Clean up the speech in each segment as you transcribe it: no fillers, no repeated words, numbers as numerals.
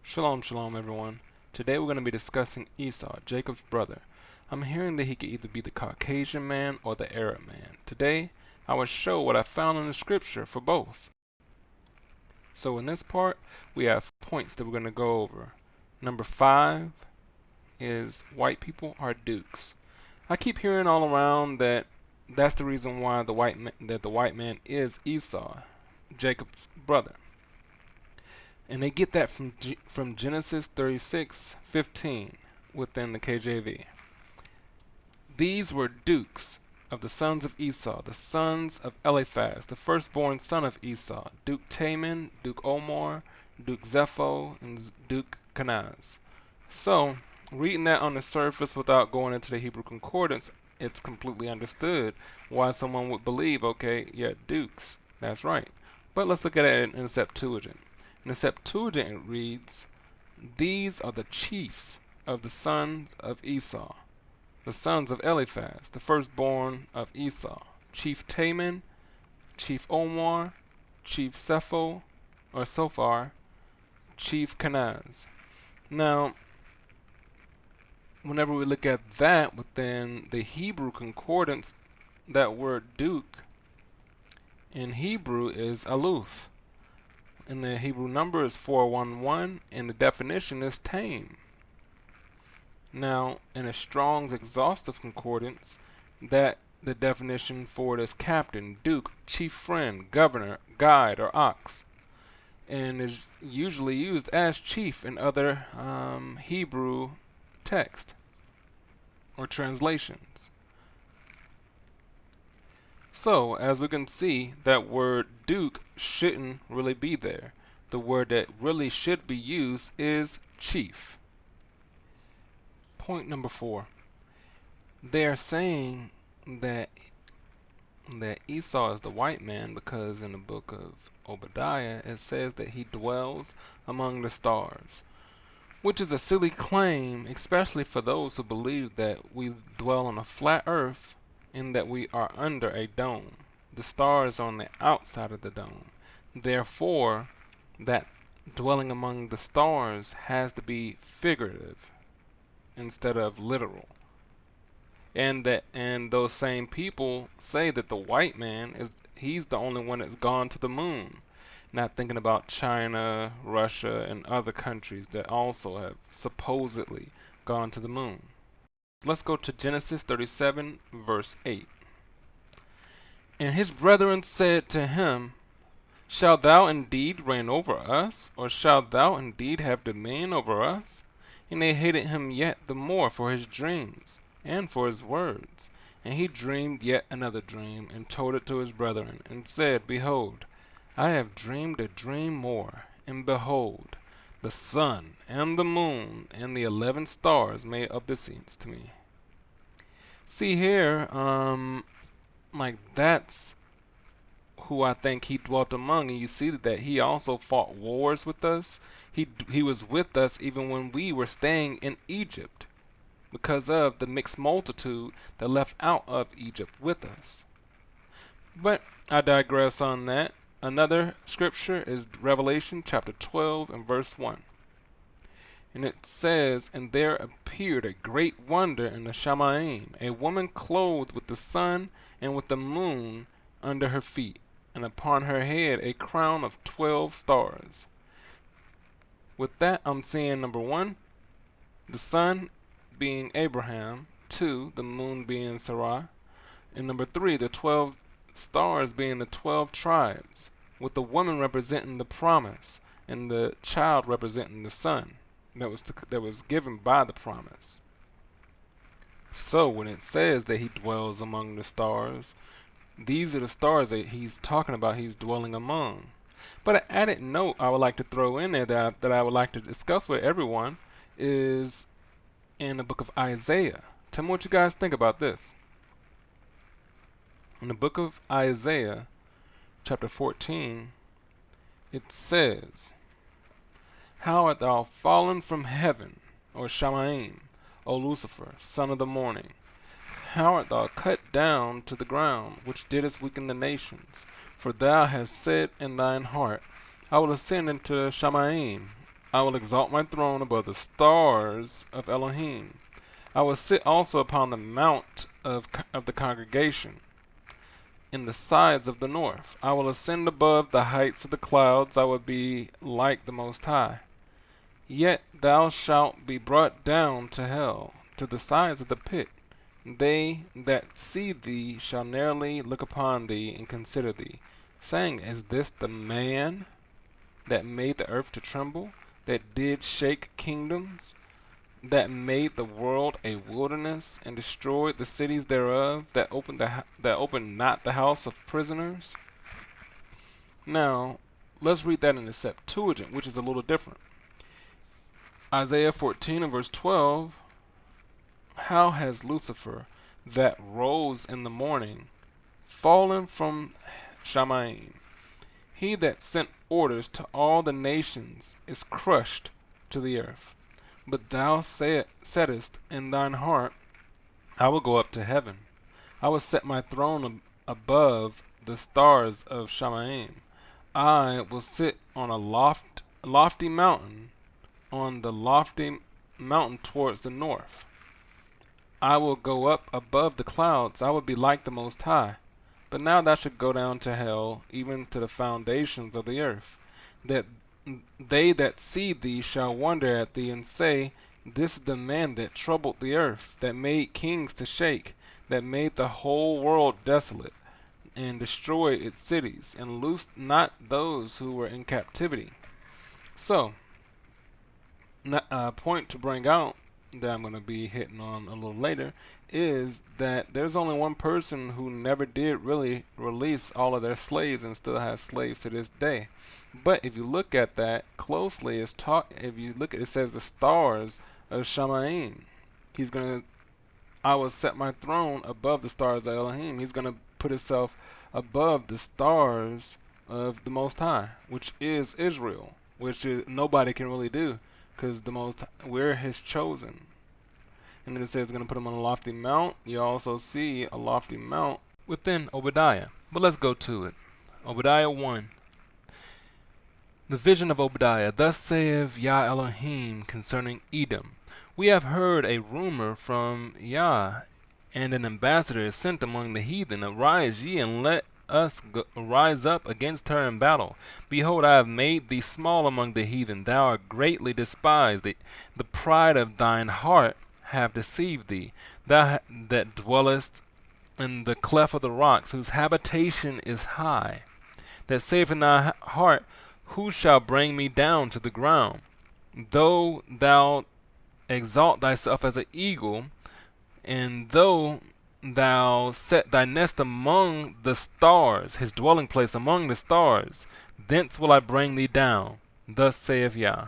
Shalom, shalom, everyone. Today we're going to be discussing Esau, Jacob's brother. I'm hearing that he could either be the Caucasian man or the Arab man. Today, I will show what I found in the scripture for both. So in this part, we have points that we're going to go over. Number 5 is white people are dukes. I keep hearing all around that that's the reason why the white man is Esau, Jacob's brother. And they get that from Genesis 36:15 within the KJV. These were dukes of the sons of Esau, the sons of Eliphaz, the firstborn son of Esau, Duke Taman, Duke Omar, Duke Zepho, and Duke Kenaz. So, reading that on the surface without going into the Hebrew concordance, it's completely understood why someone would believe, okay, yeah, dukes, that's right. But let's look at it in the Septuagint. In the Septuagint it reads, "These are the chiefs of the sons of Esau, the sons of Eliphaz, the firstborn of Esau, Chief Taman, Chief Omar, Chief Zepho, or Sophar, Chief Kenaz." Now, whenever we look at that within the Hebrew concordance, that word duke in Hebrew is aluf. And the Hebrew number is 411, and the definition is tame. Now, in a Strong's exhaustive concordance, that the definition for it is captain, duke, chief friend, governor, guide, or ox, and is usually used as chief in other Hebrew text or translations. So, as we can see, that word duke shouldn't really be there. The word that really should be used is chief. Point number 4. They are saying that Esau is the white man because in the book of Obadiah it says that he dwells among the stars, which is a silly claim, especially for those who believe that we dwell on a flat earth in that we are under a dome. The stars are on the outside of the dome. Therefore, that dwelling among the stars has to be figurative instead of literal. And those same people say that the white man he's the only one that's gone to the moon. Not thinking about China, Russia, and other countries that also have supposedly gone to the moon. Let's go to Genesis 37, verse 8. "And his brethren said to him, Shalt thou indeed reign over us, or shalt thou indeed have dominion over us? And they hated him yet the more for his dreams, and for his words. And he dreamed yet another dream, and told it to his brethren, and said, Behold, I have dreamed a dream more, and behold, the sun, and the moon, and the 11 stars made obeisance to me." See here, like that's who I think he dwelt among, and you see that he also fought wars with us. He was with us even when we were staying in Egypt, because of the mixed multitude that left out of Egypt with us. But I digress on that. Another scripture is Revelation chapter 12 and verse 1. And it says, "And there appeared a great wonder in the Shamayim, a woman clothed with the sun and with the moon under her feet, and upon her head a crown of 12 stars." With that, I'm seeing number 1, the sun being Abraham, 2, the moon being Sarah, and number 3, the 12 stars being the 12 tribes, with the woman representing the promise and the child representing the son that was given by the promise. So when it says that he dwells among the stars, these are the stars that he's talking about he's dwelling among. But an added note I would like to throw in there that I would like to discuss with everyone is in the book of Isaiah. Tell me what you guys think about this. In the book of Isaiah, chapter 14, it says, "How art thou fallen from heaven, O Shamayim, O Lucifer, son of the morning? How art thou cut down to the ground, which didst weaken the nations? For thou hast said in thine heart, I will ascend into the Shamayim. I will exalt my throne above the stars of Elohim. I will sit also upon the mount of the congregation, in the sides of the north. I will ascend above the heights of the clouds. I will be like the Most High. Yet thou shalt be brought down to hell, to the sides of the pit. They that see thee shall narrowly look upon thee and consider thee, saying, Is this the man that made the earth to tremble, that did shake kingdoms, that made the world a wilderness, and destroyed the cities thereof, that opened not the house of prisoners? Now, let's read that in the Septuagint, which is a little different. Isaiah 14 and verse 12, How has Lucifer, that rose in the morning, fallen from Shamayim? He that sent orders to all the nations is crushed to the earth. But thou saidst in thine heart, I will go up to heaven. I will set my throne above the stars of Shamayim. I will sit on a lofty mountain, on the lofty mountain towards the north. I will go up above the clouds. I will be like the Most High. But now thou shalt go down to hell, even to the foundations of the earth, that they that see thee shall wonder at thee, and say, This is the man that troubled the earth, that made kings to shake, that made the whole world desolate, and destroyed its cities, and loosed not those who were in captivity. So, a point to bring out that I'm going to be hitting on a little later is that there's only one person who never did really release all of their slaves and still has slaves to this day. But if you look at that closely, if you look at it, says the stars of Shamayim. He's going to, I will set my throne above the stars of Elohim. He's going to put himself above the stars of the Most High, which is Israel, which nobody can really do, because we're his chosen. And then it says it's going to put him on a lofty mount. You also see a lofty mount within Obadiah. But let's go to it. Obadiah 1. The vision of Obadiah. Thus saith Yah Elohim concerning Edom. We have heard a rumor from Yah, and an ambassador is sent among the heathen. Arise ye, and let us rise up against her in battle. Behold, I have made thee small among the heathen. Thou art greatly despised. The pride of thine heart have deceived thee. Thou that dwellest in the cleft of the rocks, whose habitation is high, that saith in thy heart, Who shall bring me down to the ground? Though thou exalt thyself as an eagle, and though thou set thy nest among the stars, his dwelling place among the stars, thence will I bring thee down. Thus saith Yah.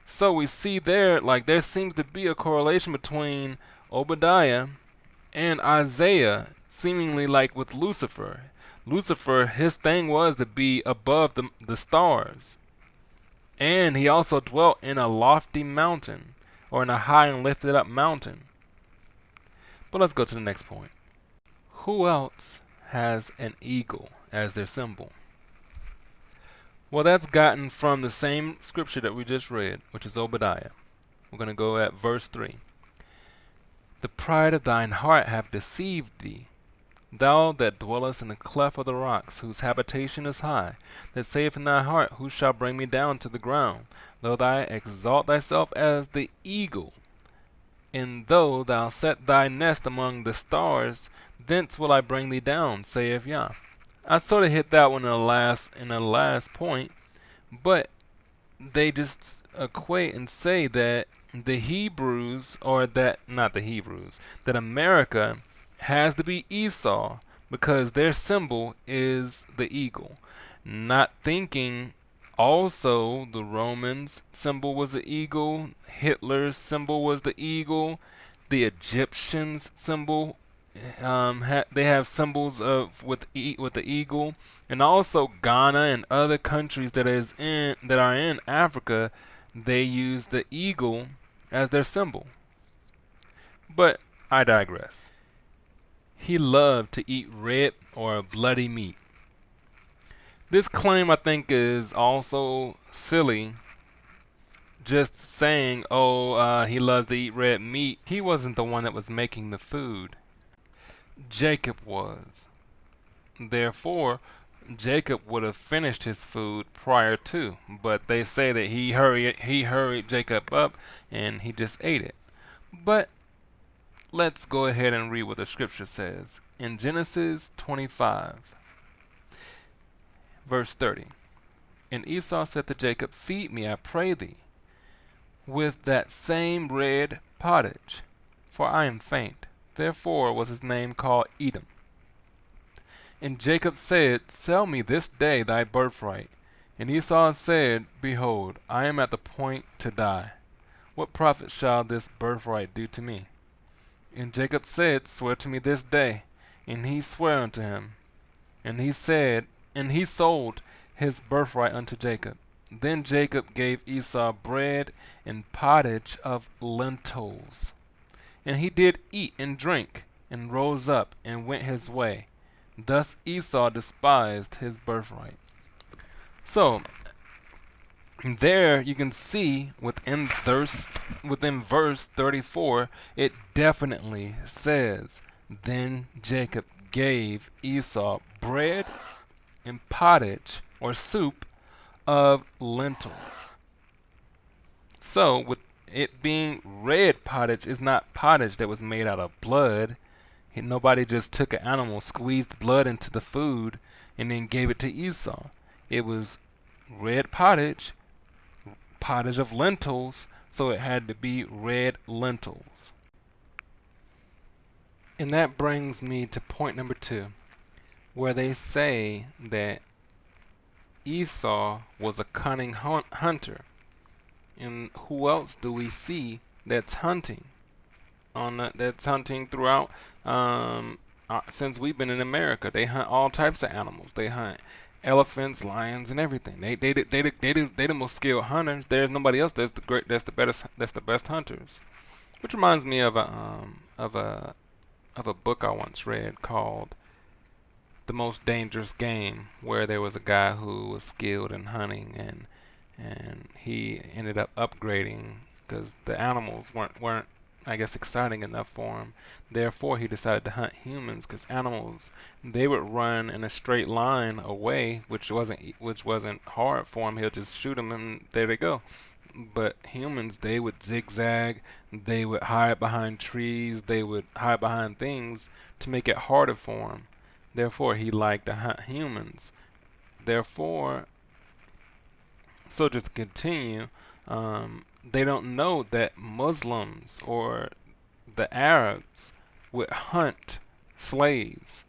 So we see there, like there seems to be a correlation between Obadiah and Isaiah, seemingly like with Lucifer. Lucifer, his thing was to be above the stars. And he also dwelt in a lofty mountain, or in a high and lifted up mountain. But let's go to the next point. Who else has an eagle as their symbol? Well, that's gotten from the same scripture that we just read, which is Obadiah. We're going to go at verse 3. The pride of thine heart hath deceived thee, thou that dwellest in the cleft of the rocks, whose habitation is high, that saith in thy heart, Who shall bring me down to the ground? Though thou exalt thyself as the eagle, and though thou set thy nest among the stars, thence will I bring thee down, saith Yah. I sort of hit that one in the last point, but they just equate and say that the Hebrews, or that, not the Hebrews, that America has to be Esau because their symbol is the eagle. Not thinking also the Romans' symbol was the eagle, Hitler's symbol was the eagle, the Egyptians' symbol, they have symbols with the eagle, and also Ghana and other countries that are in Africa, they use the eagle as their symbol. But I digress. He loved to eat red or bloody meat. This claim, I think, is also silly just saying, oh, he loves to eat red meat. He wasn't the one that was making the food. Jacob was. Therefore, Jacob would have finished his food prior to, but they say that he hurried Jacob up and he just ate it. But let's go ahead and read what the scripture says. In Genesis 25, verse 30. And Esau said to Jacob, feed me, I pray thee, with that same red pottage, for I am faint. Therefore was his name called Edom. And Jacob said, sell me this day thy birthright. And Esau said, behold, I am at the point to die. What profit shall this birthright do to me? And Jacob said, swear to me this day. And he sware unto him. And he sold his birthright unto Jacob. Then Jacob gave Esau bread and pottage of lentils. And he did eat and drink, and rose up, and went his way. Thus Esau despised his birthright. So, there you can see within verse 34, it definitely says, then Jacob gave Esau bread and pottage, or soup, of lentils. So, with it being red pottage, is not pottage that was made out of blood. Nobody just took an animal, squeezed blood into the food, and then gave it to Esau. It was red pottage of lentils, so it had to be red lentils. And that brings me to point number 2, where they say that Esau was a cunning hunter. And who else do we see that's hunting? That's hunting throughout. Since we've been in America, they hunt all types of animals. They hunt elephants, lions, and everything. They the most skilled hunters. There's nobody else that's the best hunters. Which reminds me of a book I once read called The Most Dangerous Game, where there was a guy who was skilled in hunting, and he ended up upgrading because the animals weren't I guess exciting enough for him. Therefore he decided to hunt humans, because animals, they would run in a straight line away, which wasn't hard for him. He'll just shoot them and there they go. But humans, they would zigzag, they would hide behind trees, they would hide behind things to make it harder for him. Therefore he liked to hunt humans. Therefore, so just to continue, they don't know that Muslims or the Arabs would hunt slaves.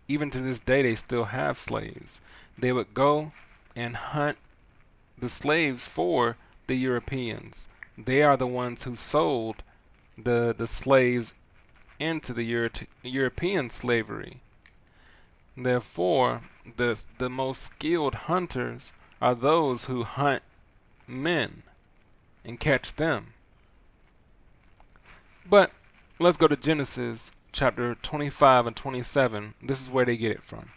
Even to this day, they still have slaves. They would go and hunt the slaves for the Europeans. They are the ones who sold the slaves into the European slavery. Therefore, the most skilled hunters are those who hunt men and catch them. But let's go to Genesis chapter 25 and 27. This is where they get it from.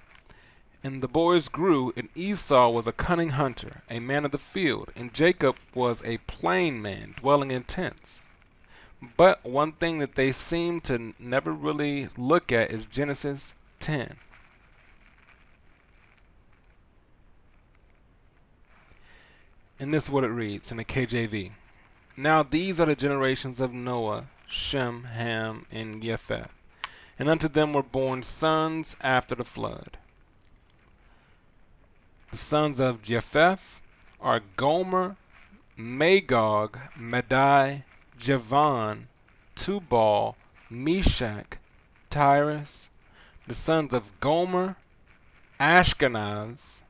And the boys grew, and Esau was a cunning hunter, a man of the field, and Jacob was a plain man, dwelling in tents. But one thing that they seem to never really look at is Genesis 10. And this is what it reads in the KJV. Now these are the generations of Noah, Shem, Ham, and Japheth. And unto them were born sons after the flood. The sons of Japheth are Gomer, Magog, Madai, Javon, Tubal, Meshach, Tyrus. The sons of Gomer, Ashkenaz,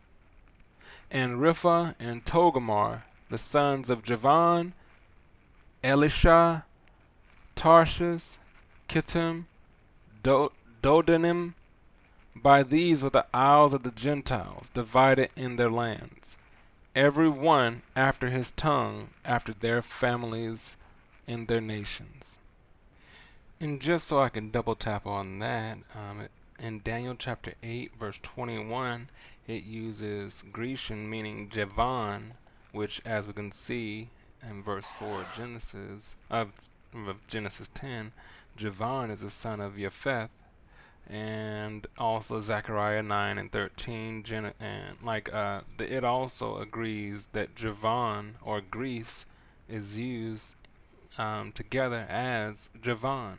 and Ripha and Togarmah. The sons of Javon, Elisha, Tarshish, Kittim, Dodanim. By these were the isles of the Gentiles, divided in their lands, every one after his tongue, after their families and their nations. And just so I can double tap on that, in Daniel chapter 8, verse 21, it uses Grecian, meaning Javon, which, as we can see, in verse 4 of Genesis 10, Javon is the son of Japheth, and also Zechariah 9 and 13, it also agrees that Javon or Greece is used together as Javon.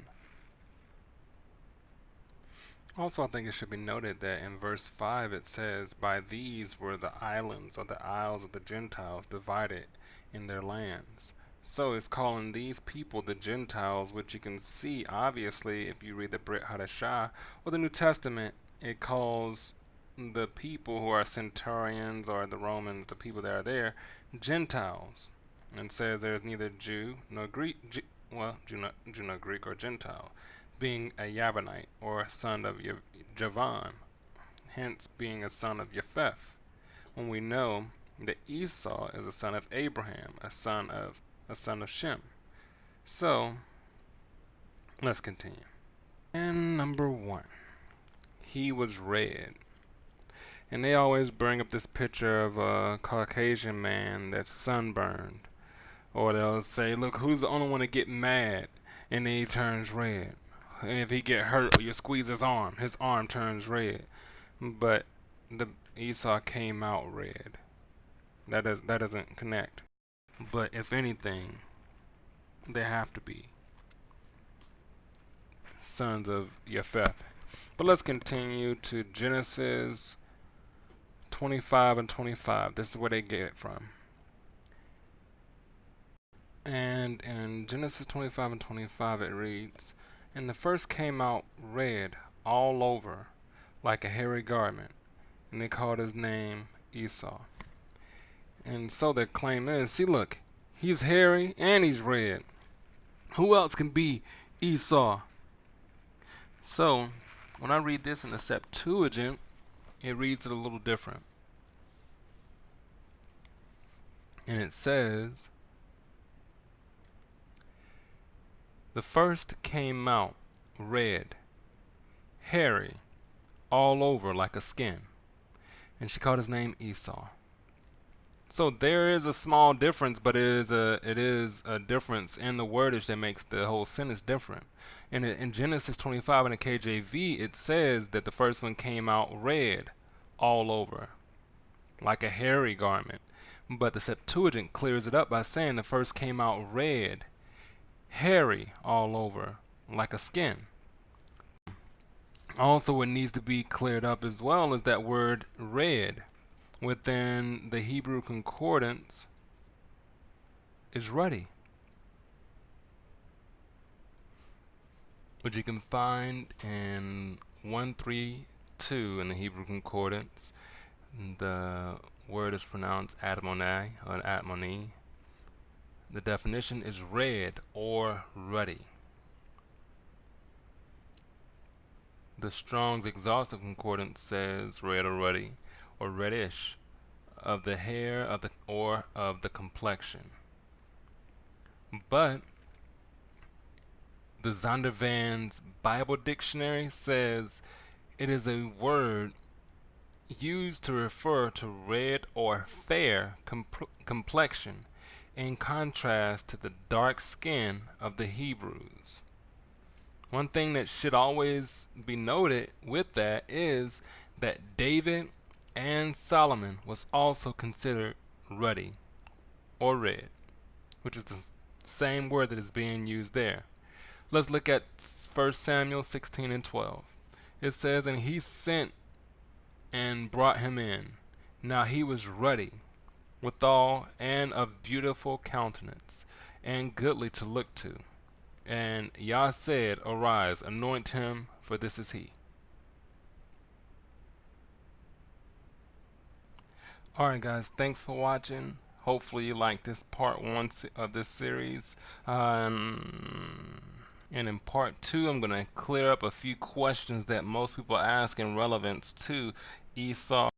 Also, I think it should be noted that in verse 5 it says, "By these were the islands or the isles of the Gentiles divided in their lands." So it's calling these people the Gentiles, which you can see obviously if you read the Brit Hadashah or the New Testament. It calls the people who are centurions or the Romans, the people that are there, Gentiles, and says there's neither Jew nor Greek, Jew nor Greek or Gentile, being a Yavonite or a son of Javon, hence being a son of Japheth, when we know that Esau is a son of Abraham, a son of Shem. So let's continue. And number 1, he was red. And they always bring up this picture of a Caucasian man that's sunburned. Or they'll say, look, who's the only one to get mad? And then he turns red. And if he get hurt or you squeeze his arm turns red. But the Esau came out red. That doesn't connect. But if anything, they have to be sons of Japheth. But let's continue to Genesis 25 and 25. This is where they get it from. And in Genesis 25 and 25 it reads, "And the first came out red all over, like a hairy garment, and they called his name Esau." And so their claim is, see look, he's hairy and he's red. Who else can be Esau? So when I read this in the Septuagint, it reads it a little different. And it says, "The first came out red, hairy, all over like a skin, and she called his name Esau." So there is a small difference, but it is a difference in the wordage that makes the whole sentence different. And in Genesis 25 in the KJV, it says that the first one came out red all over, like a hairy garment. But the Septuagint clears it up by saying the first came out red, hairy all over, like a skin. Also, what needs to be cleared up as well is that word red within the Hebrew concordance is ruddy, which you can find in 132 in the Hebrew concordance. The word is pronounced Admonai or Admoni. The definition is red or ruddy. The Strong's Exhaustive Concordance says red or ruddy or reddish, of the hair or of the complexion. But the Zondervan's Bible Dictionary says it is a word used to refer to red or fair complexion, in contrast to the dark skin of the Hebrews. One thing that should always be noted with that is that David and Solomon was also considered ruddy or red, which is the same word that is being used there. Let's look at 1 Samuel 16 and 12. It says, "And he sent and brought him in. Now he was ruddy withal, and of beautiful countenance, and goodly to look to. And Yah said, Arise, anoint him, for this is he." Alright guys, thanks for watching. Hopefully you like this part 1 of this series. And in part 2, I'm going to clear up a few questions that most people ask in relevance to Esau